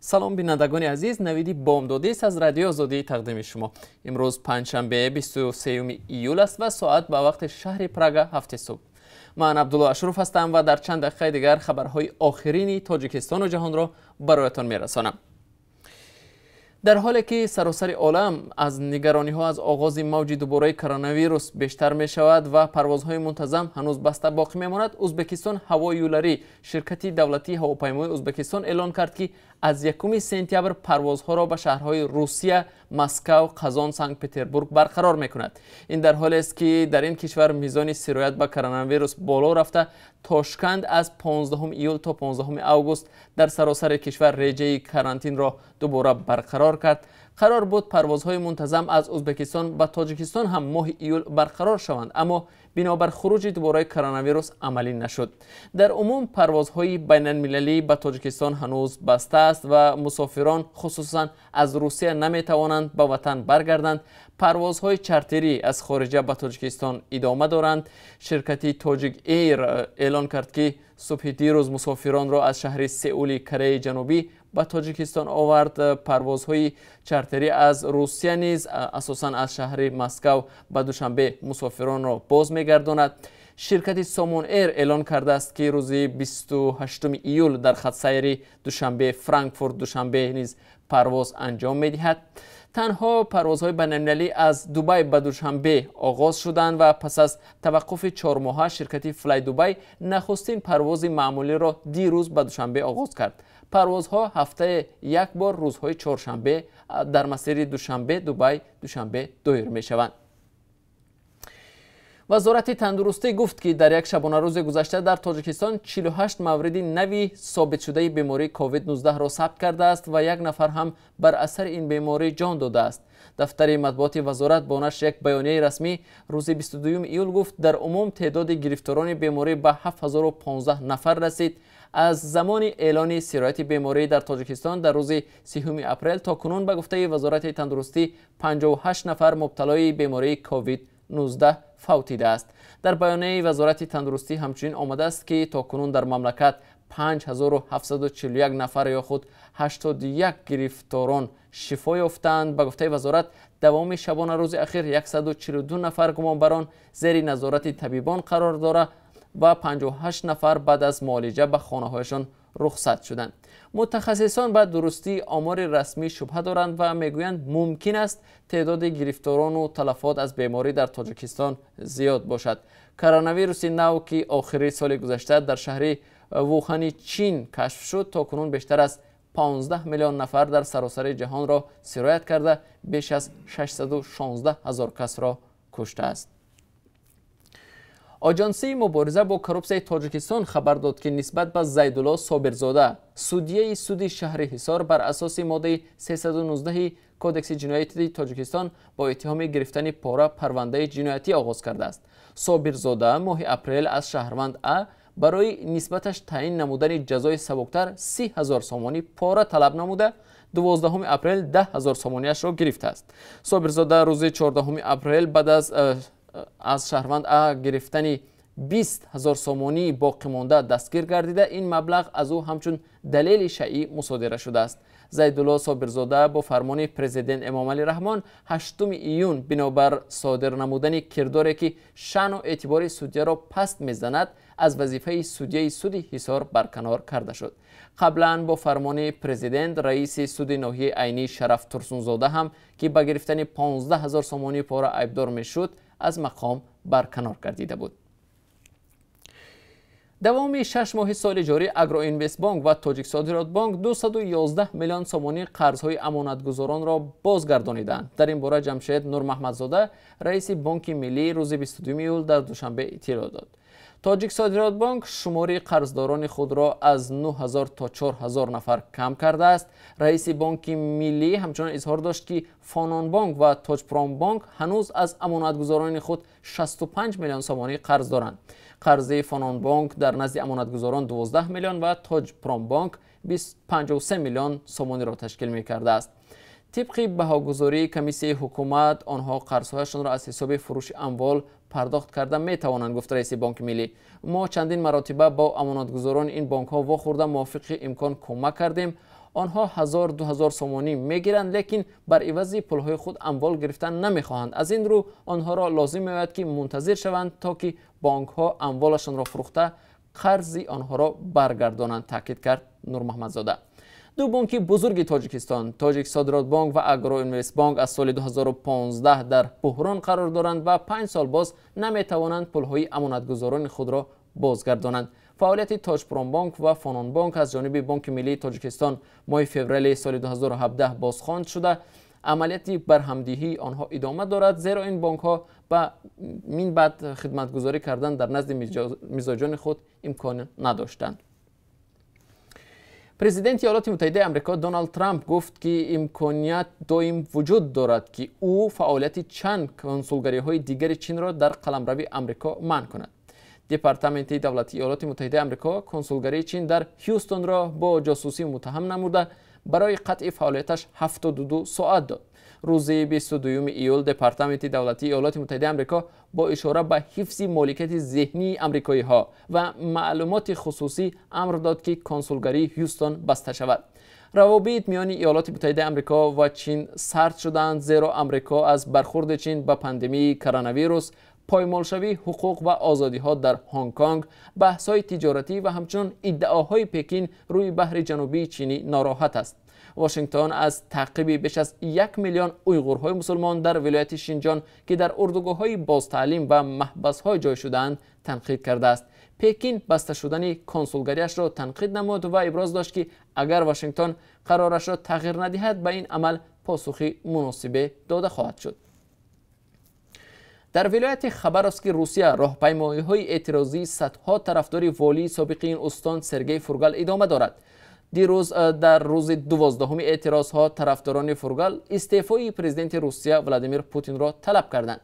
سلام بینندگان عزیز، نویدی بامدادی است از رادیو آزادی تقدیم شما. امروز پنجشنبه 23 ایول است و ساعت به وقت شهر پراگ 7 صبح. من عبدالله اشرف هستم و در چند دقیقه دیگر خبرهای آخرین تاجیکستان و جهان را برایتان میرسانم. در حالی که سراسر عالم از نگرانی ها از آغاز موج دوباره کرونا ویروس بیشتر می شود و پروازهای منتظم هنوز بسته باقی می ماند، ازبکستان هوایی یولری شرکت دولتی هواپیمای ازبکستان اعلان کرد که از 1 سپتامبر پروازها را به شهرهای روسیه، مسکو، قزان، سنت پترزبورگ برقرار می کند. این در حالی است که در این کشور میزان سرایت به کرونا ویروس بالا رفته. تاشکند از 15 ایول تا 15 اوگوست در سراسر کشور رژه کرانتین را دوباره برقرار کرد. قرار بود پروازهای منتظم از ازبکستان به تاجیکستان هم ماه ایول برقرار شوند، اما بنابر خروج دوباره کرونا ویروس عملی نشد. در عموم پروازهای بین المللی به تاجیکستان هنوز بسته است و مسافران خصوصا از روسیه نمی توانند به وطن برگردند. پروازهای چارتری از خارجه به تاجیکستان ادامه دارند. شرکت تاجیک ایر اعلان کرد که صبح دیروز مسافران را از شهر سئول کره جنوبی به تاجیکستان آورد. پروازهای چارتری از روسیه نیز اساساً از شهر مسکو به دوشنبه مسافران را باز می‌گرداند. شرکت سامون ایر اعلان کرده است که روز 28 ایول در خط سیر دوشنبه فرانکفورت دوشنبه نیز پرواز انجام می‌دهد. تنها پروازهای بین‌المللی از دبی به دوشنبه آغاز شدند و پس از توقف 4 ماهه شرکت فلای دبی نخستین پرواز معمولی را دیروز به دوشنبه آغاز کرد. پروازها هفته یک بار روزهای چهارشنبه در مسیر دوشنبه دبی دوشنبه دایر می شوند. وزارت تندرستی گفت که در یک شبانه روز گذشته در تاجیکستان 48 مورد نوی ثابت شده بیماری کووید 19 را ثبت کرده است و یک نفر هم بر اثر این بیماری جان داده است. دفتر مطبوعات وزارت با نشر یک بیانیه رسمی روز 22 ایول گفت در عموم تعداد گرفتاران بیماری به 7015 نفر رسید. از زمان اعلان سرایت بیماری در تاجیکستان در روز 30 اپریل تا کنون به گفته وزارت تندرستی 58 نفر مبتلای بیماری کووید 19 فوتیده است. در بیانیه وزارت تندرستی همچنین آمده است که تا کنون در مملکت 5741 نفر یا خود 81 گرفتاران شفا یافتند. به گفته وزارت دوام شبانه روز اخیر 142 نفر گمانبران زیر نظارت طبیبان قرار دارد و 58 نفر بعد از معالجه به خانه‌هایشان رخصت شدند. متخصصان به درستی آمار رسمی شبهه دارند و میگویند ممکن است تعداد گرفتاران و تلفات از بیماری در تاجیکستان زیاد باشد. کرونا ویروس نو که آخر سال گذشته در شهر ووهان چین کشف شد تا کنون بیشتر از 15 میلیون نفر در سراسر جهان را سرایت کرده بیش از 616 هزار کس را کشته است. آژانسی مبارزه با کروپسیون تاجیکستان خبر داد که نسبت به زیدالله صابرزاده سودیه سود شهر حصار بر اساس ماده 319 کودکس جنایتی تاجیکستان با اتهام گرفتن پاره پرونده جنایتی آغاز کرده است. صابرزاده ماه اپریل از شهروند ا برای نسبتش تعیین نمودن جزای سبکتر 30,000 سومانی پاره طلب نموده 12 اپریل 10,000 سومانیش را گرفته است. صابرزاده روز 14 اپریل بعد از شهروند گرفتن 20,000 سومانی باقی مانده دستگیر گردیده. این مبلغ از او همچون دلیل شیعی مصادره شده است. زیدالله صابرزاده با فرمان پرزیدنت امام علی رحمان 8 ایون بنابر صادر نمودن کرداری که شأن و اعتبار سودیه را پست میزند از وظیفه سودیه سود حصار برکنار کرده شد. قبلا با فرمان پرزیدنت رئیس سود ناحیه عینی شرف ترسونزاده هم که به گرفتن 15,000 سومانی پاره عیبدار میشد از مقام برکنار گردیده بود. دوام 6 ماه سال جاری اگرو اینوست بانک و تاجیک صادرات بانک 211 میلیون سومانی قرضهای امانتگزاران را بازگردانیدند. در این باره جمشید نور محمدزاده رئیس بانک ملی روز 22 ایول در دوشنبه اطلاع داد. تاجیک صادرات بانک شماری قرضداران خود را از 9000 تا 4000 نفر کم کرده است. رئیس بانک ملی همچنان اظهار داشت که فانان بانک و تاج پرام بانک هنوز از امانتگزاران خود 65 میلیون سومانی قرض دارند. قرض فانان بانک در نزد امانتگزاران 12 میلیون و تاج پرام بانک 53 میلیون سومانی را تشکیل می کرده است. طبق بهاگذاری کمیسیون حکومت آنها قرضهایشان را از حساب فروش اموال پرداخت کرده می توانند، گفت رئیس بانک ملی. ما چندین مرتبه با امانتگزاران این بانک ها واخورده موافق امکان کمک کردیم. آنها 1000-2000 سومانی میگیرند، لیکن بر عوض پولهای خود اموال گرفتن نمیخواهند. از این رو آنها را لازم می‌آید که منتظر شوند تا که بانک ها اموالشان را فروخته قرض آنها را برگردانند، تاکید کرد نور محمدزاده. دو بانک بزرگ تاجیکستان، تاجیک صادرات بانک و اگرو اینوست بانک، از سال 2015 در بحران قرار دارند و 5 سال باز نمیتوانند پولهای امانتگزاران خود را بازگردانند. فعالیت تاجپرام بانک و فانان بانک از جانب بانک ملی تاجیکستان ماه فوریه سال 2017 بازخواند شده. عملیات برهمدهی آنها ادامه دارد، زیرا این بانک ها با من بعد خدمتگزاری کردن در نزد مزاجان خود امکان نداشتند. پرزیدنت ایالات متحده آمریکا دونالد ترامپ گفت که امکانیت دائم وجود دارد که او فعالیت چند کنسولگری های دیگر چین را در قلمرو آمریکا منع کند. دپارتمنت دولتی ایالات متحده آمریکا کنسولگری چین در هیوستون را با جاسوسی متهم نموده برای قطع فعالیتش 72 ساعت داد. روز 22 ایول دپارتمنت دولتی ایالات متحده آمریکا با اشاره به حفظ مالکیت ذهنی آمریکایی ها و معلومات خصوصی امر داد که کنسولگری هیوستون بسته شود. روابط میان ایالات متحده آمریکا و چین سرد شدند، زیرا آمریکا از برخورد چین به پاندمی کرونا ویروس، پایمالشوی حقوق و آزادی ها در هنگ کنگ، بحث‌های تجارتی و همچنین ادعاهای پکین روی بحر جنوبی چینی ناراحت است. واشنگتن از تعقیب بیش از 1 میلیون اویغورهای مسلمان در ولایت شینجان که در اردوگاه‌های بازتعلیم و محبس‌های جای شدند تنقید کرده است. پکین بسته شدن کنسولگریش را تنقید نمود و ابراز داشت که اگر واشنگتن قرارش را تغییر ندهد به این عمل پاسخی مناسب داده خواهد شد. در ولایت خبروسک روسیه راهپیمایی‌های اعتراضی صدها طرفدار والی سابق این استان سرگئی فورگال ادامه دارد. دیروز در روز 12 اعتراضها طرفداران فورگال استعفای پرزیدنت روسیه ولادیمیر پوتین را طلب کردند.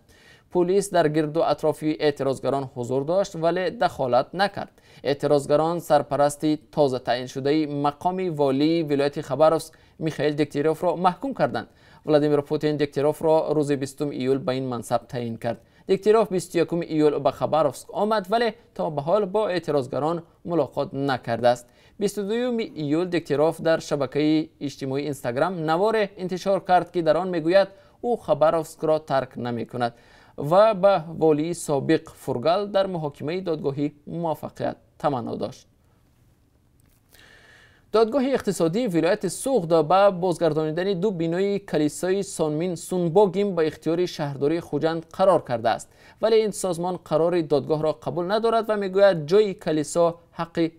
پلیس در گرد و اطراف اعتراضگران حضور داشت ولی دخالت نکرد. اعتراضگران سرپرست تازه تعیین شده مقام والی ولایت خبروسک میخائیل دکتیروف را محکوم کردند. ولادیمیر پوتین دکتیروف را روز 20 ایول به این منصب تعیین کرد. دکتیروف 21 ایول به خبروسک آمد ولی تا به حال با اعتراضگران ملاقات نکرده است. 22 ایول دکتیروف در شبکه اجتماعی اینستاگرام نوار انتشار کرد که در آن میگوید او خبروسک را ترک نمی کند و به والی سابق فورگال در محاکمه دادگاهی موفقیت تمنا داشت. دادگاه اقتصادی ولایت سوغد به بازگردانیدن دو بینای کلیسای سانمین سونبوگیم به اختیار شهرداری خوجند قرار کرده است، ولی این سازمان قرار دادگاه را قبول ندارد و میگوید جای کلیسا حق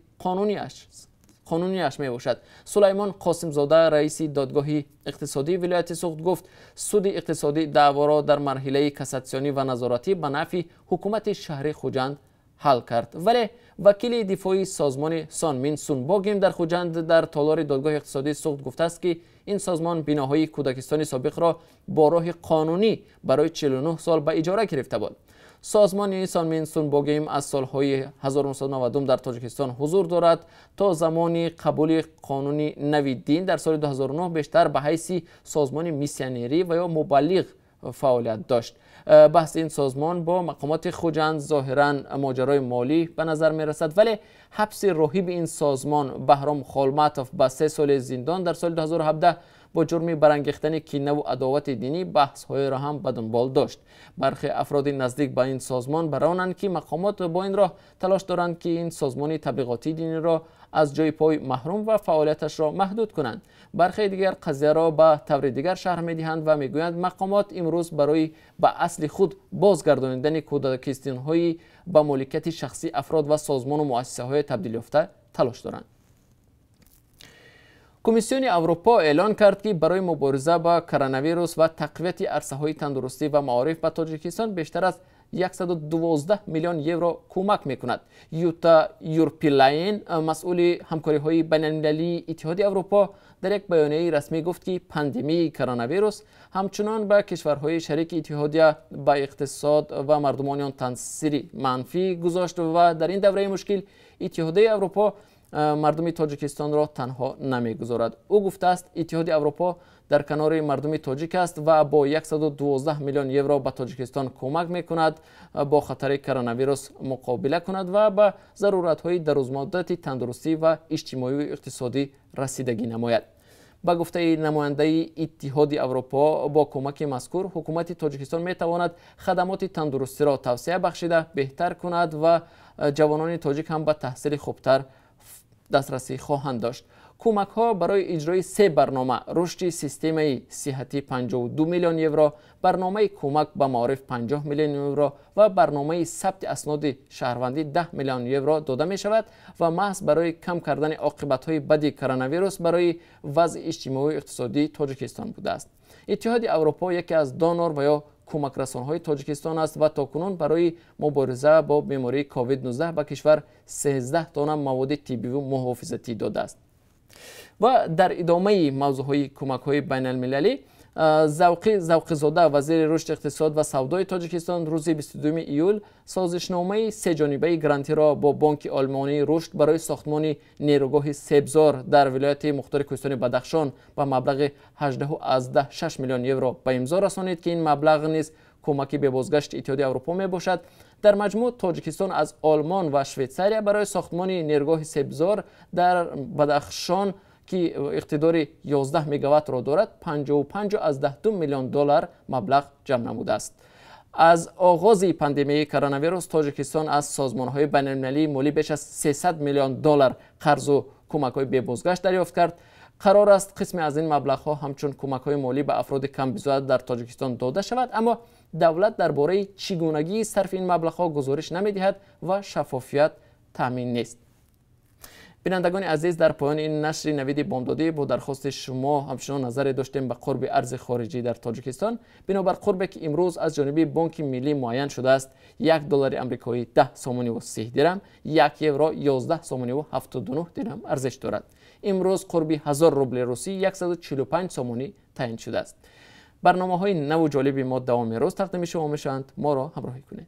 قانونیش می باشد. سلیمان قاسم زاده رئیس دادگاه اقتصادی ولایت سوغد گفت سود اقتصادی دعوا را در مرحله کاساسیونی و نظارتی به نفع حکومت شهر خوجند حل کرد، ولی وکیل دفاعی سازمان سانمین سونبوگیم در خوجند در تالار دادگاه اقتصادی سوغد گفته است که این سازمان بناهای کودکستان سابق را با راه قانونی برای 49 سال به اجاره گرفته بود. سازمان سانمین سونبوگیم از سالهای 1990 در تاجیکستان حضور دارد. تا زمان قبول قانون نویدی در سال 2009 بیشتر به حیث سازمان میسیونری و یا مبلغ فعالیت داشت. بحث این سازمان با مقامات خوجند ظاهراً ماجرای مالی به نظر می رسد، ولی حبس راهب این سازمان بهرام خالماتوف به 3 سال زندان در سال 2017 با جرم برانگیختن کینه و عداوت دینی بحث‌های را هم به دنبال داشت. برخی افراد نزدیک به این سازمان برانند که مقامات با این راه تلاش دارند که این سازمان تبلیغاتی دینی را از جای پای محروم و فعالیتش را محدود کنند. برخی دیگر قضیه را به طور دیگر شرح می‌دهند و میگویند مقامات امروز برای به اصل خود بازگردانیدن کودکستان‌های به مالکیت شخصی افراد و سازمان و مؤسسه‌های تبدیل یافته تلاش دارند. کمیسیون اروپا اعلان کرد که برای مبارزه با کرونا ویروس و تقویت عرصه‌های تندرستی و معارف به تاجیکستان بیشتر از 112 میلیون یورو کمک میکند. یوتا یورپیلاین مسئول همکاری‌های بین‌المللی اتحاد اروپا در یک بیانیه رسمی گفت که پاندمی کرونا ویروس همچنان به کشورهای شریک اتحادیه به اقتصاد و مردمان آن تاثیر منفی گذاشت و در این دوره مشکل اتحادیه اروپا مردم تاجیکستان را تنها نمیگذارد. او گفته است اتحاد اروپا در کنار مردم تاجیک است و با 112 میلیون یورو به تاجیکستان کمک میکند با خطر کرونا ویروس مقابله کند و به ضرورت‌های درازمدت تندرستی و اجتماعی و اقتصادی رسیدگی نماید. با گفته نماینده اتحاد اروپا با کمک مذکور حکومت تاجیکستان می تواند خدمات تندرستی را توسعه بخشیده بهتر کند و جوانان تاجیک هم به تحصیل خوبتر دسترسی خواهند داشت. کمک ها برای اجرای 3 برنامه: رشد سیستم صحتی 52 میلیون یورو، برنامه کمک به معارف 50 میلیون یورو و برنامه ثبت اسناد شهروندی 10 میلیون یورو داده می شود و محض برای کم کردن عاقبت های بد کرونا ویروس برای وضع اجتماعی و اقتصادی تاجیکستان بوده است. اتحاد اروپا یکی از دونور و یا کمک رسان‌های تاجیکستان است و تاکنون برای مبارزه با بیماری کووید 19 به کشور 13 تن مواد طبی و محافظتی داده است. و در ادامه موضوعهای کمک‌های بین المللی، ذوقی زاده وزیر رشد اقتصاد و سودای تاجیکستان روز 22 ایول سازشنامه 3 جانبه گرانتی را با بانک آلمانی رشد برای ساختمان نیروگاه سبزار در ولایت مختار کوهستانی بدخشان با مبلغ 18.6 میلیون یورو به امضا رسانید که این مبلغ نیز کمکی به بازگشت اتحاد اروپا می باشد. در مجموع تاجیکستان از آلمان و شویتزاریا برای ساختمان نیروگاه سبزار در بدخشان که اقتدار 11 میگاوات را دارد 55.2 میلیون دلار مبلغ جمع نموده است. از آغاز پاندمی کرونا ویروس تاجیکستان از سازمان‌های بین‌المللی مالی بیش از 300 میلیون دلار قرض و کمک‌های به بازگشت دریافت کرد. قرار است قسمی از این مبلغ‌ها همچون کمک‌های مالی به افراد کم بزاعت در تاجیکستان داده شود، اما دولت درباره چگونگی صرف این مبلغ‌ها گزارش نمی‌دهد و شفافیت تامین نیست. بینندگان عزیز، در پایان این نشر نوید بامدادی با درخواست شما همچنان نظری داشتیم به قرب ارز خارجی در تاجیکستان. بنابر قربی که امروز از جانب بانک ملی معین شده است، 1 دلار آمریکایی 10 سومانی و 30 درم، 1 یورو 11 سومانی و 79 درم ارزش دارد. امروز قرب 1000 روبل روسی 145 سومانی تعیین شده است. برنامه‌های نو و جالبی ما دوام روز تقدیم شما میشوند. ما را همراهی کنید.